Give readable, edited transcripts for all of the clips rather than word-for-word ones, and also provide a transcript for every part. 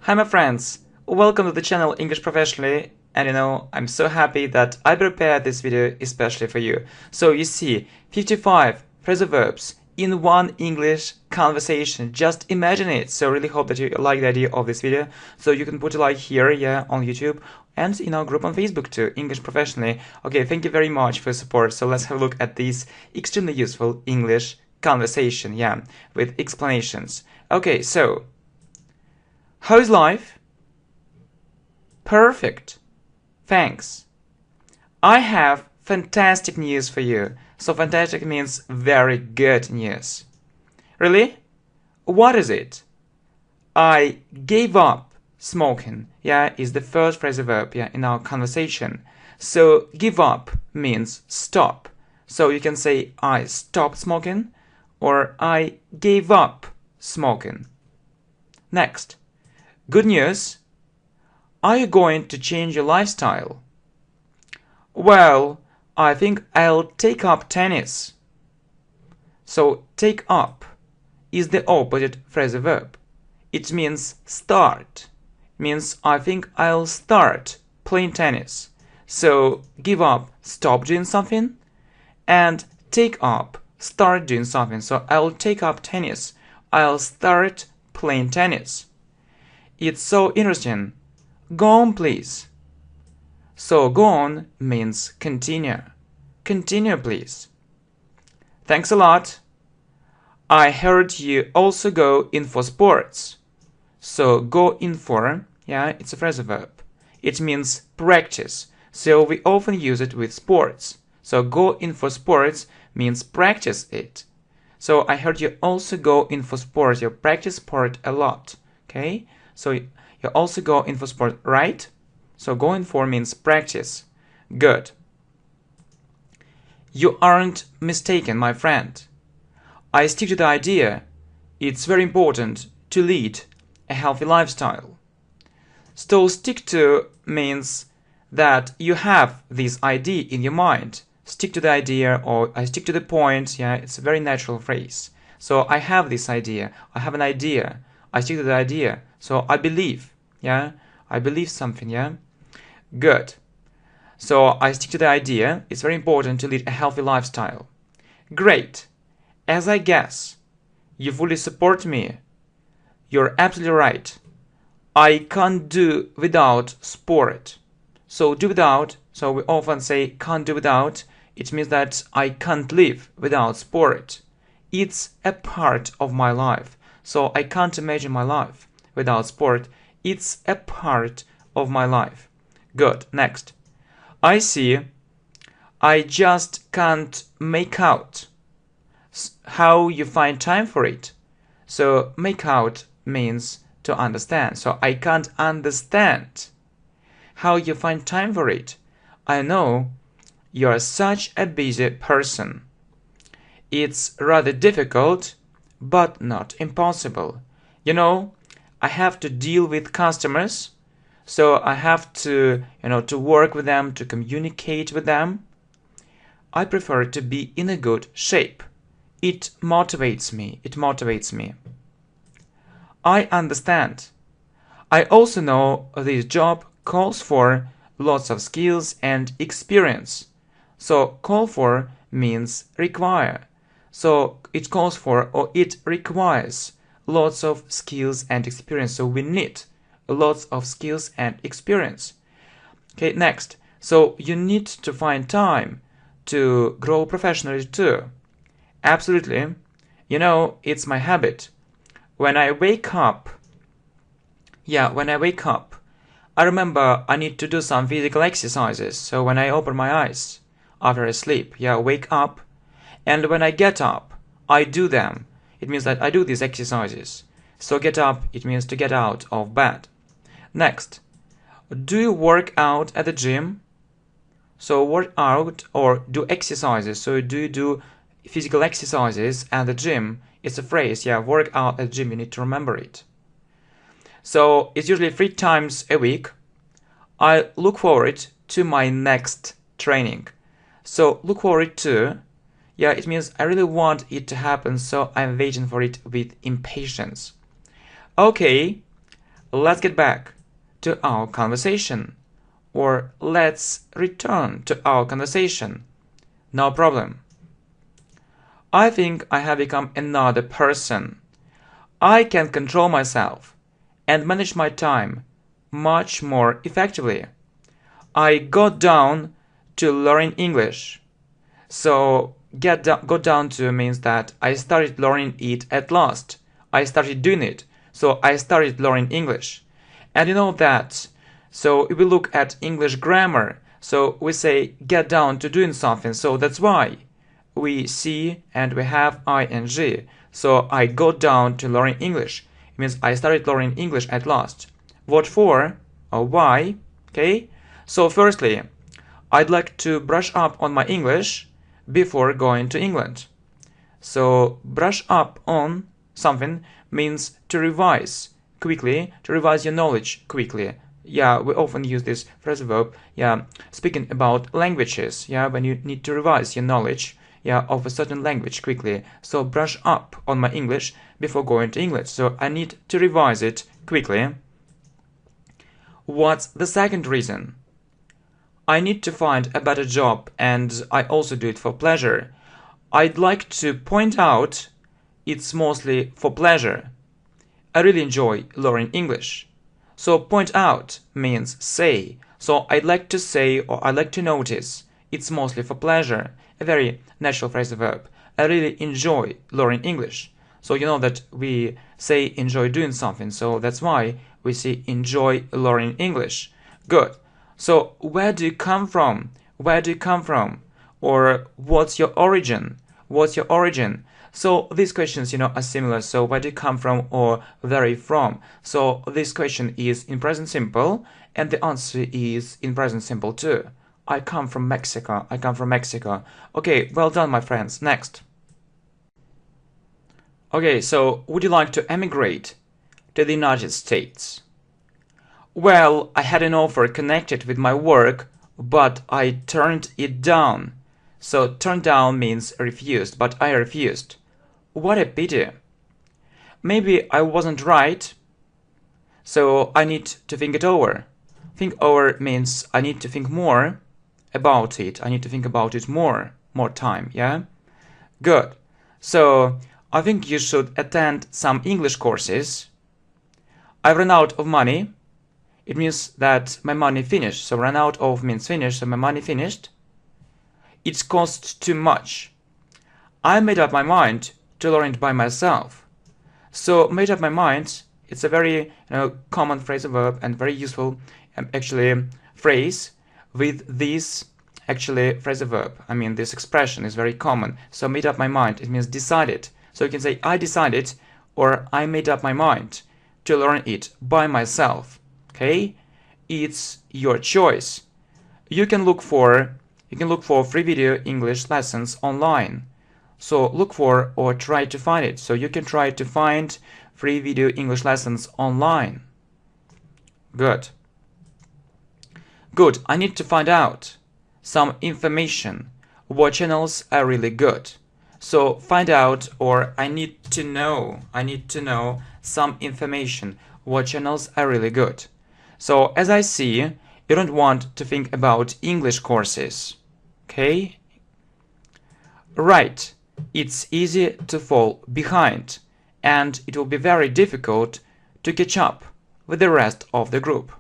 Hi my friends, welcome to the channel English Professionally, and I'm so happy that I prepared this video especially for you. So you see 55 phrasal verbs in one English conversation. Just imagine it. So really hope that you like the idea of this video. So you can put a like here, on YouTube, and in our group on Facebook too, English Professionally. Okay, thank you very much for your support. So let's have a look at this extremely useful English conversation, with explanations. Okay, so how's life? Perfect. Thanks. I have fantastic news for you. So fantastic means very good news. Really? What is it? I gave up smoking. Is the first phrasal verb in our conversation. So give up means stop. So you can say I stopped smoking or I gave up smoking. Next. Good news. Are you going to change your lifestyle? Well, I think I'll take up tennis. So take up is the opposite phrasal verb. It means start. Means I think I'll start playing tennis. So give up, stop doing something, and take up, start doing something. So I'll take up tennis. I'll start playing tennis. It's so interesting. Go on, please. So go on means continue. Continue, please. Thanks a lot. I heard you also go in for sports. So go in for, it's a phrasal verb. It means practice. So we often use it with sports. So go in for sports means practice it. So I heard you also go in for sports. You practice sport a lot. Okay? So you also go in for sport, right? So go in for means practice. Good. You aren't mistaken, my friend. I stick to the idea. It's very important to lead a healthy lifestyle. So stick to means that you have this idea in your mind. Stick to the idea, or I stick to the point. It's a very natural phrase. So I have this idea. I have an idea. I stick to the idea. So I believe, I believe something, Good. So I stick to the idea. It's very important to lead a healthy lifestyle. Great. As I guess, you fully support me. You're absolutely right. I can't do without sport. So do without, so we often say can't do without. It means that I can't live without sport. It's a part of my life. So I can't imagine my life without sport. It's a part of my life. Good. Next. I see. I just can't make out how you find time for it. So make out means to understand. So I can't understand how you find time for it. I know you're such a busy person. It's rather difficult, but not impossible. I have to deal with customers, so I have to, to work with them, to communicate with them. I prefer to be in a good shape. It motivates me. It motivates me. I understand. I also know this job calls for lots of skills and experience. So call for means require. So it calls for or it requires lots of skills and experience. So we need lots of skills and experience. Okay, next. So you need to find time to grow professionally too. Absolutely. It's my habit. When I wake up, I remember I need to do some physical exercises. So when I open my eyes after I sleep, wake up. And when I get up, I do them. It means that I do these exercises. So get up, it means to get out of bed. Next, do you work out at the gym? So work out or do exercises. So do you do physical exercises at the gym? It's a phrase, work out at the gym. You need to remember it. So it's usually 3 times a week. I look forward to my next training. So look forward to, it means I really want it to happen, so I'm waiting for it with impatience. Okay, let's get back to our conversation, or let's return to our conversation. No problem. I think I have become another person. I can control myself and manage my time much more effectively. I got down to learning English. So got down to means that I started learning it at last. I started doing it. So I started learning English. And you know that. So if we look at English grammar, so we say get down to doing something. So that's why we see and we have ing. So I got down to learning English. It means I started learning English at last. What for or why? Okay. So firstly, I'd like to brush up on my English before going to England. So brush up on something means to revise quickly, to revise your knowledge quickly. Yeah, we often use this phrasal verb, yeah, speaking about languages, yeah, when you need to revise your knowledge, yeah, of a certain language quickly. So brush up on my English before going to England. So I need to revise it quickly. What's the second reason? I need to find a better job, and I also do it for pleasure. I'd like to point out it's mostly for pleasure. I really enjoy learning English. So point out means say. So I'd like to say or I'd like to notice it's mostly for pleasure. A very natural phrasal verb. I really enjoy learning English. So you know that we say enjoy doing something. So that's why we say enjoy learning English. Good. So where do you come from? Where do you come from? Or what's your origin? What's your origin? So these questions, you know, are similar. So where do you come from or where are you from? So this question is in present simple and the answer is in present simple too. I come from Mexico. I come from Mexico. Okay, well done, my friends. Next. Okay, so would you like to emigrate to the United States? Well, I had an offer connected with my work, but I turned it down. So turn down means refused, but I refused. What a pity. Maybe I wasn't right, so I need to think it over. Think over means I need to think more about it. I need to think about it more time, yeah? Good. So I think you should attend some English courses. I ran out of money. It means that my money finished. So run out of means finished, so my money finished. It cost too much. I made up my mind to learn it by myself. So made up my mind, it's a very common phrasal verb and very useful actually phrase with this actually phrasal verb. I mean, this expression is very common. So made up my mind, it means decided. So you can say I decided or I made up my mind to learn it by myself. Okay, it's your choice. You can look for free video English lessons online. So look for or try to find it. So you can try to find free video English lessons online. Good. Good. I need to find out some information. What channels are really good? So find out or I need to know. I need to know some information. What channels are really good? So as I see, you don't want to think about English courses. Okay? Right. It's easy to fall behind, and it will be very difficult to catch up with the rest of the group.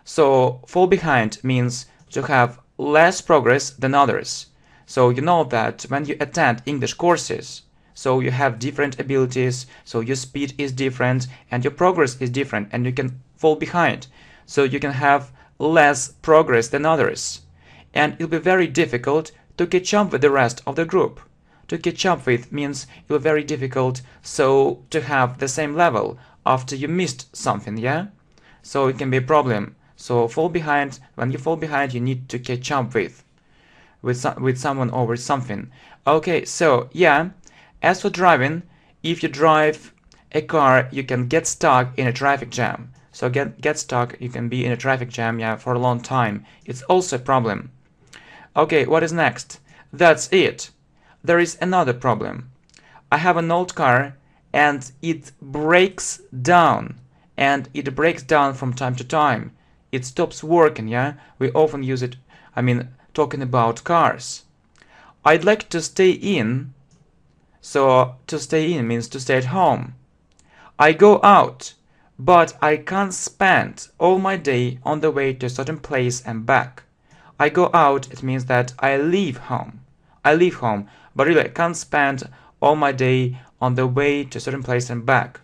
So fall behind means to have less progress than others. So you know that when you attend English courses, so you have different abilities, so your speed is different and your progress is different, and you can fall behind. So you can have less progress than others, and it'll be very difficult to catch up with the rest of the group. To catch up with means it will be very difficult so to have the same level after you missed something, yeah? So it can be a problem. So fall behind, when you fall behind, you need to catch up with someone or with something. Okay, so yeah, as for driving, if you drive a car, you can get stuck in a traffic jam. So get stuck, you can be in a traffic jam, yeah, for a long time. It's also a problem. Okay, what is next? That's it. There is another problem. I have an old car and it breaks down and it breaks down from time to time. It stops working, yeah? We often use it, talking about cars. I'd like to stay in. So to stay in means to stay at home. I go out, but I can't spend all my day on the way to a certain place and back. I go out, it means that I leave home. I leave home, but really I can't spend all my day on the way to a certain place and back.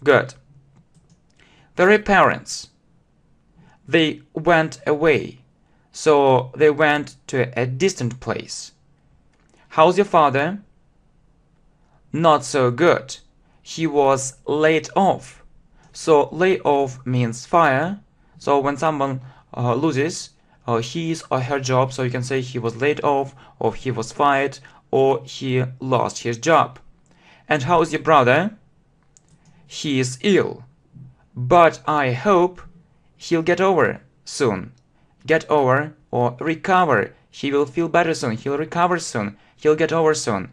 Good. The Reparents. They went away, so they went to a distant place. How's your father? Not so good. He was laid off. So lay off means fire. So when someone loses his or her job, so you can say he was laid off, or he was fired, or he lost his job. And how's your brother? He is ill, but I hope he'll get over soon. Get over or recover. He will feel better soon. He'll recover soon. He'll get over soon.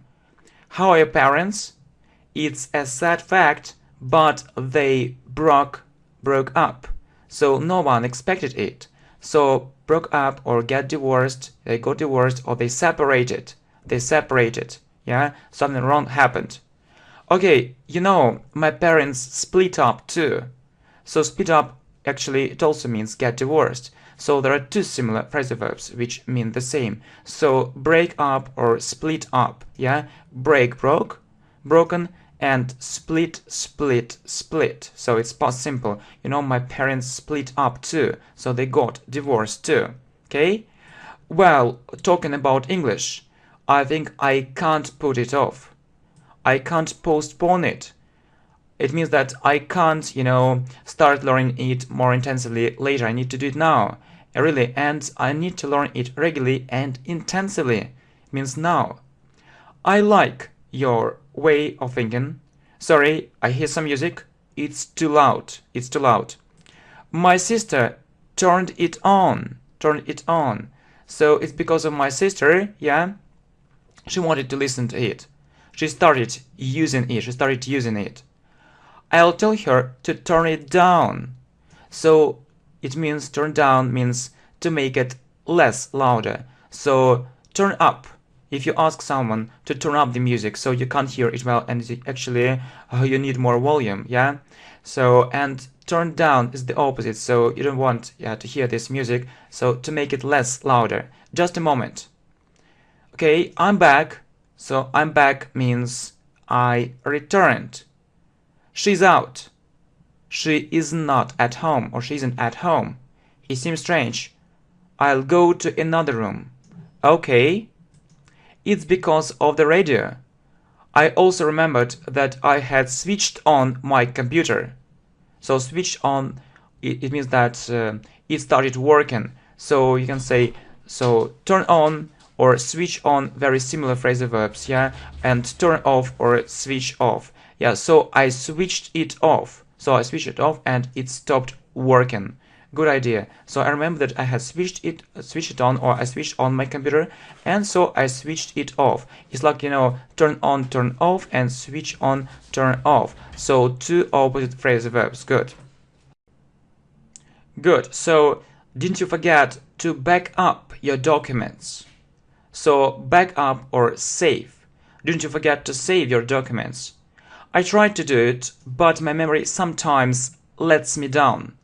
How are your parents? It's a sad fact, but they broke up. So no one expected it. So broke up or get divorced, they got divorced, or they separated. They separated. Yeah, something wrong happened. Okay, my parents split up too. So split up, actually, it also means get divorced. So there are two similar phrasal verbs which mean the same. So break up or split up, yeah? Break, broken, and split, split. So it's past simple. My parents split up too. So they got divorced too, okay? Well, talking about English, I think I can't put it off. I can't postpone it. It means that I can't, start learning it more intensively later. I need to do it now, really, and I need to learn it regularly and intensively. It means now. I like your way of thinking. Sorry, I hear some music. It's too loud. It's too loud. My sister turned it on. So it's because of my sister, yeah? She wanted to listen to it. She started using it. I'll tell her to turn it down. So it means turn down means to make it less louder. So turn up. If you ask someone to turn up the music so you can't hear it well and actually you need more volume, yeah? So, and turn down is the opposite, so you don't want to hear this music, so to make it less louder. Just a moment. Okay, I'm back. So I'm back means I returned. She's out. She is not at home, or she isn't at home. It seems strange. I'll go to another room. Okay. It's because of the radio. I also remembered that I had switched on my computer. So switch on, it means that it started working. So you can say, so turn on or switch on, very similar phrasal verbs, yeah? And turn off or switch off. Yeah, so I switched it off. So I switched it off and it stopped working. Good idea. So I remember that I had switched it on, or I switched on my computer, and so I switched it off. It's like, turn on, turn off, and switch on, turn off. So two opposite phrasal verbs. Good. Good. So didn't you forget to back up your documents? So back up or save. Didn't you forget to save your documents? I tried to do it, but my memory sometimes lets me down.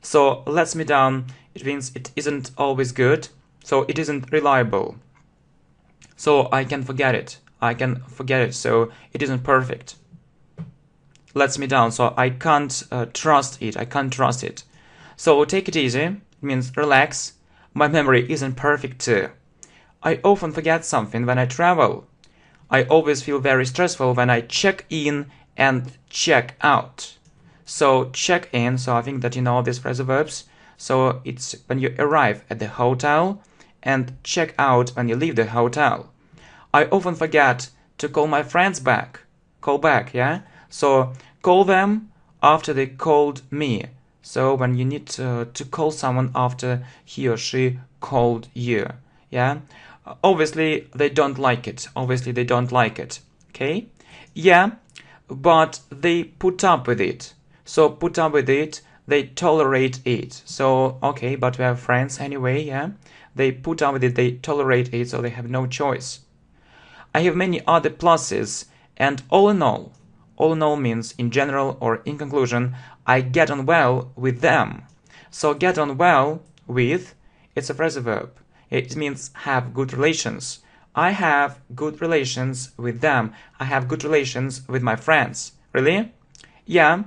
So lets me down, it means it isn't always good, so it isn't reliable. So I can forget it. So it isn't perfect. Lets me down, so I can't trust it. So take it easy, it means relax. My memory isn't perfect too. I often forget something when I travel. I always feel very stressful when I check in and check out. So check in, so I think that you know these phrasal verbs. So it's when you arrive at the hotel, and check out when you leave the hotel. I often forget to call my friends back. Call back, yeah? So call them after they called me. So when you need to call someone after he or she called you, yeah? Obviously they don't like it. Okay? Yeah, but they put up with it. So put up with it, they tolerate it. So, okay, but we have friends anyway, yeah? They put up with it, they tolerate it, so they have no choice. I have many other pluses, and all in all means in general or in conclusion, I get on well with them. So get on well with, it's a phrasal verb. It means have good relations. I have good relations with them. I have good relations with my friends. Really? Yeah.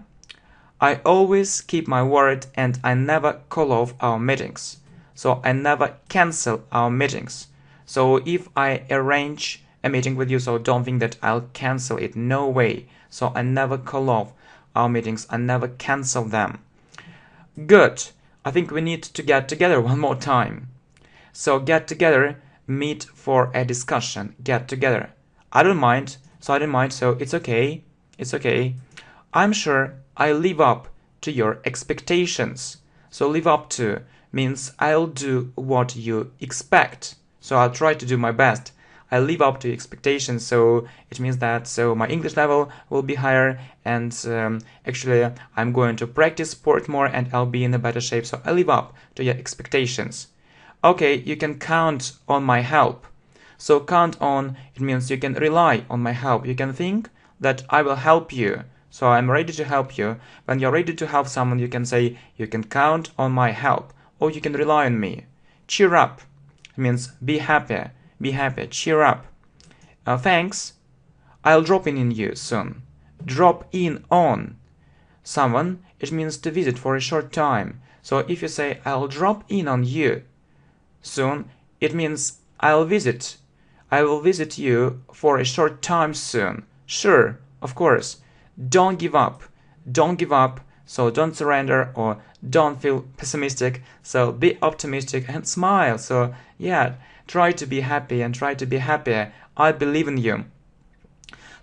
I always keep my word and I never call off our meetings. So I never cancel our meetings. So if I arrange a meeting with you, so don't think that I'll cancel it. No way. So I never call off our meetings. I never cancel them. Good. I think we need to get together one more time. So get together, meet for a discussion. Get together. I don't mind. So it's okay. It's okay. I'm sure I live up to your expectations. So live up to means I'll do what you expect. So I'll try to do my best. I live up to expectations, so it means that my English level will be higher, and actually I'm going to practice sport more and I'll be in a better shape, so I live up to your expectations. Okay, you can count on my help. So count on, it means you can rely on my help. You can think that I will help you. So I'm ready to help you. When you're ready to help someone, you can say, you can count on my help, or you can rely on me. Cheer up. It means be happy. Be happy. Cheer up. Thanks. I'll drop in you soon. Drop in on someone, it means to visit for a short time. So if you say, I'll drop in on you soon, it means I'll visit. I will visit you for a short time soon. Sure, of course. Don't give up. Don't give up. So don't surrender or don't feel pessimistic. So be optimistic and smile. So yeah, try to be happy and try to be happy. I believe in you.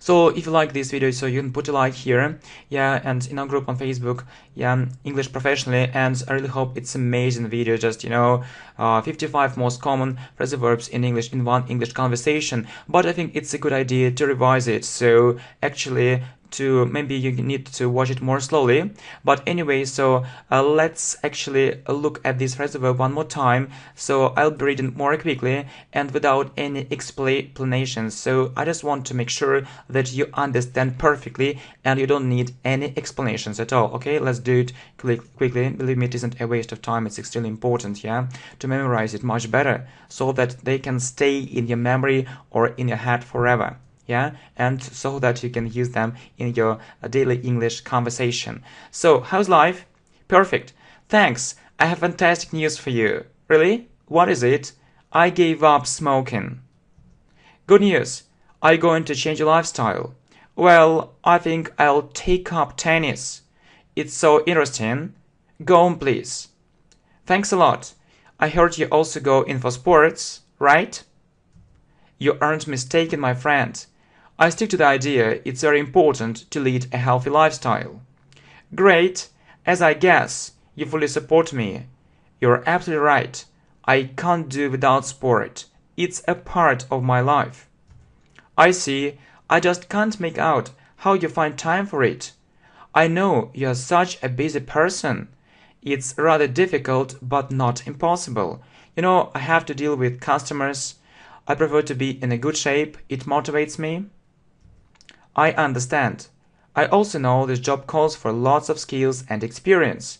So if you like this video, so you can put a like here, yeah, and in our group on Facebook, yeah, English professionally, and I really hope it's amazing video, just 55 most common phrasal verbs in English in one English conversation. But I think it's a good idea to revise it, so actually maybe you need to watch it more slowly. But anyway, so let's actually look at this phrasal verb one more time. So I'll be reading more quickly and without any explanations. So I just want to make sure that you understand perfectly and you don't need any explanations at all. Okay, let's do it quickly. Believe me, it isn't a waste of time. It's extremely important, yeah, to memorize it much better so that they can stay in your memory or in your head forever. Yeah, and so that you can use them in your daily English conversation. So, how's life? Perfect. Thanks. I have fantastic news for you. Really? What is it? I gave up smoking. Good news. Are you going to change your lifestyle? Well, I think I'll take up tennis. It's so interesting. Go on, please. Thanks a lot. I heard you also go in for sports, right? You aren't mistaken, my friend. I stick to the idea it's very important to lead a healthy lifestyle. Great, as I guess you fully support me. You're absolutely right. I can't do without sport. It's a part of my life. I see. I just can't make out how you find time for it. I know you're such a busy person. It's rather difficult, but not impossible. I have to deal with customers. I prefer to be in a good shape. It motivates me. I understand. I also know this job calls for lots of skills and experience.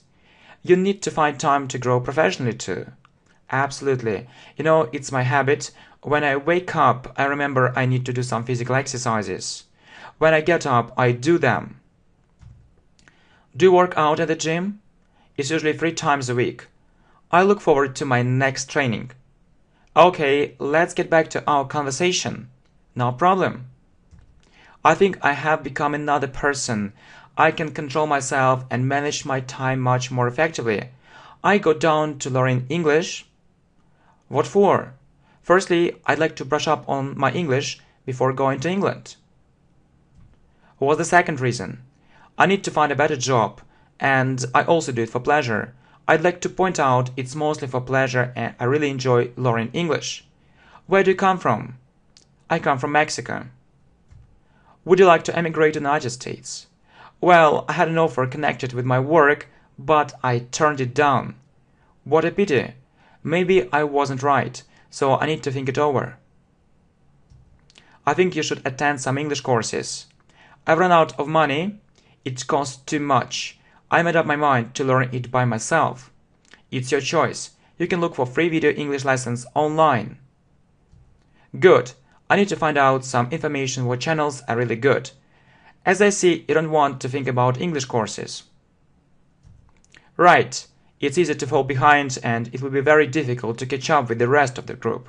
You need to find time to grow professionally too. Absolutely. It's my habit. When I wake up, I remember I need to do some physical exercises. When I get up, I do them. Do you work out at the gym? It's usually 3 times a week. I look forward to my next training. Okay, let's get back to our conversation. No problem. I think I have become another person. I can control myself and manage my time much more effectively. I go down to learn English. What for? Firstly, I'd like to brush up on my English before going to England. What's the second reason? I need to find a better job, and I also do it for pleasure. I'd like to point out it's mostly for pleasure and I really enjoy learning English. Where do you come from? I come from Mexico. Would you like to emigrate to the United States? Well, I had an offer connected with my work, but I turned it down. What a pity. Maybe I wasn't right, so I need to think it over. I think you should attend some English courses. I've run out of money. It costs too much. I made up my mind to learn it by myself. It's your choice. You can look for free video English lessons online. Good. I need to find out some information what channels are really good. As I see, you don't want to think about English courses. Right. It's easy to fall behind and it will be very difficult to catch up with the rest of the group.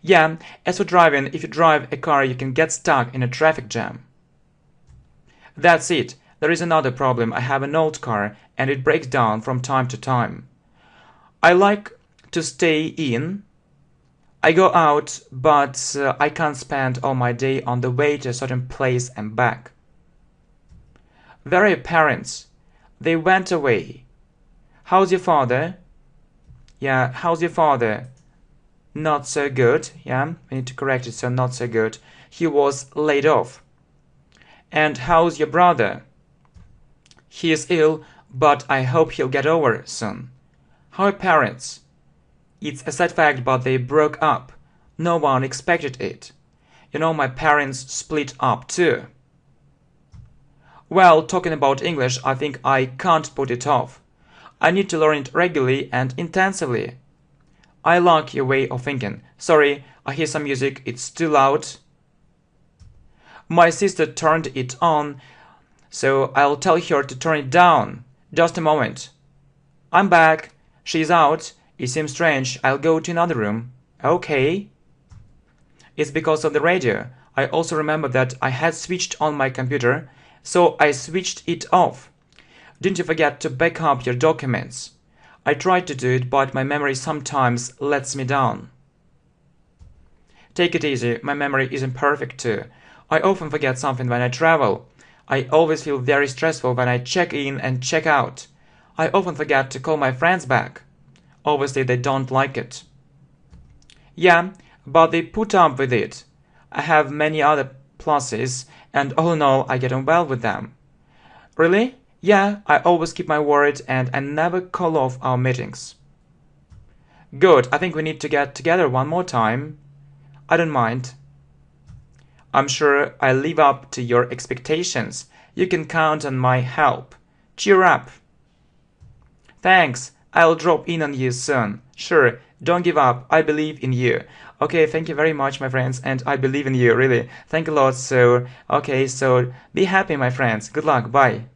Yeah, as for driving, if you drive a car you can get stuck in a traffic jam. That's it. There is another problem. I have an old car and it breaks down from time to time. I like to stay in. I go out, but I can't spend all my day on the way to a certain place and back. Where are your parents? They went away. How's your father? Yeah, how's your father? Not so good. Yeah, we need to correct it, so not so good. He was laid off. And how's your brother? He is ill, but I hope he'll get over it soon. How are parents? It's a sad fact, but they broke up. No one expected it. You know, my parents split up too. Well, talking about English, I think I can't put it off. I need to learn it regularly and intensively. I like your way of thinking. Sorry, I hear some music, it's too loud. My sister turned it on, so I'll tell her to turn it down. Just a moment. I'm back. She's out. It seems strange. I'll go to another room. Okay. It's because of the radio. I also remember that I had switched on my computer, so I switched it off. Didn't you forget to back up your documents? I tried to do it, but my memory sometimes lets me down. Take it easy. My memory isn't perfect too. I often forget something when I travel. I always feel very stressful when I check in and check out. I often forget to call my friends back. Obviously, they don't like it. Yeah, but they put up with it. I have many other pluses, and all in all, I get on well with them. Really? Yeah, I always keep my word and I never call off our meetings. Good, I think we need to get together one more time. I don't mind. I'm sure I live up to your expectations. You can count on my help. Cheer up. Thanks. I'll drop in on you soon. Sure, don't give up. I believe in you. Okay, thank you very much, my friends, and I believe in you, really. Thank you a lot. So, okay, so be happy, my friends. Good luck. Bye.